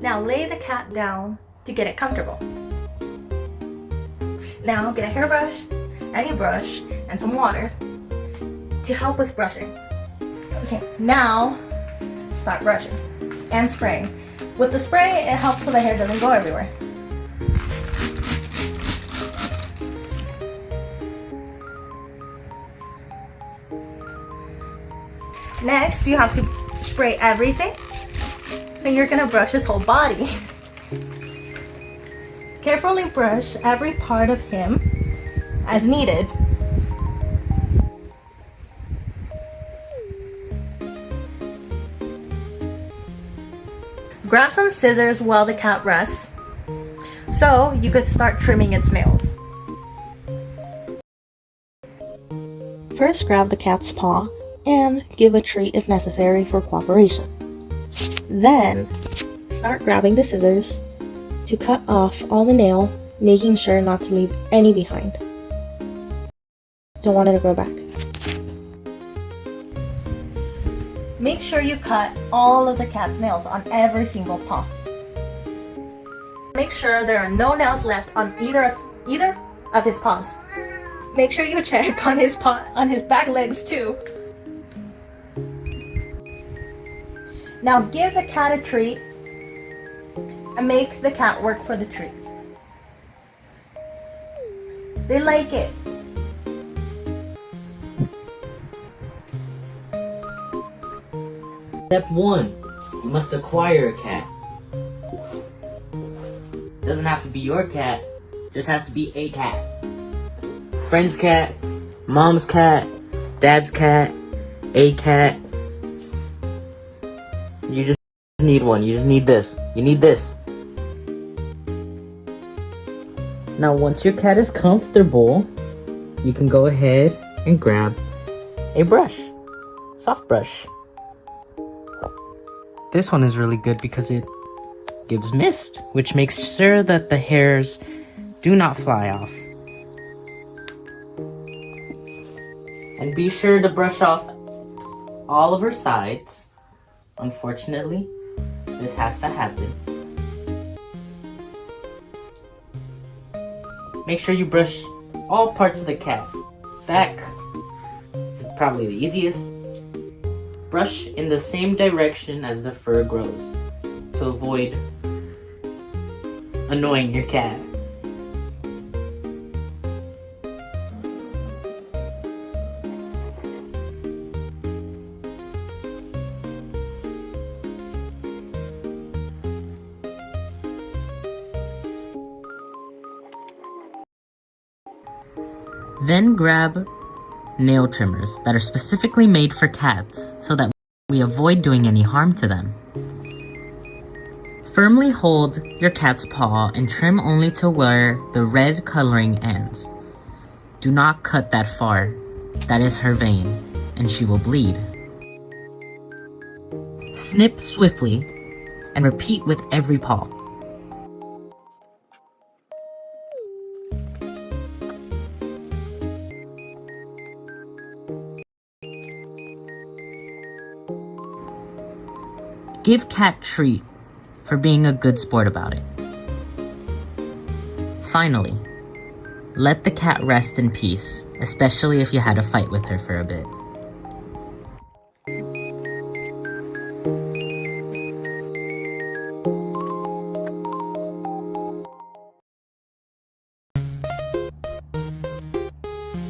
Now lay the cat down to get it comfortable. Now get a hairbrush, any brush, and some water to help with brushing. Okay, now start brushing and spraying. With the spray, it helps so the hair doesn't go everywhere. Next, you have to spray everything. So you're gonna brush his whole body. Carefully brush every part of him as needed. Grab some scissors while the cat rests, so you could start trimming its nails. First, grab the cat's paw and give a treat if necessary for cooperation. Then, start grabbing the scissors to cut off all the nail, making sure not to leave any behind. Don't want it to grow back. Make sure you cut all of the cat's nails on every single paw. Make sure there are no nails left on either of his paws. Make sure you check on his back legs too. Now give the cat a treat and make the cat work for the treat. They like it. Step 1. You must acquire a cat. Doesn't have to be your cat, just has to be a cat. Friend's cat, mom's cat, dad's cat, a cat. You just need one. You just need this. You need this. Now once your cat is comfortable, you can go ahead and grab a brush. Soft brush. This one is really good because it gives mist, which makes sure that the hairs do not fly off. And be sure to brush off all of her sides. Unfortunately, this has to happen. Make sure you brush all parts of the cat. Back is probably the easiest. Brush in the same direction as the fur grows to avoid annoying your cat. Then grab nail trimmers that are specifically made for cats so that we avoid doing any harm to them. Firmly hold your cat's paw and trim only to where the red coloring ends. Do not cut that far. That is her vein, and she will bleed. Snip swiftly and repeat with every paw. Give cat treat for being a good sport about it. Finally, let the cat rest in peace, especially if you had a fight with her for a bit.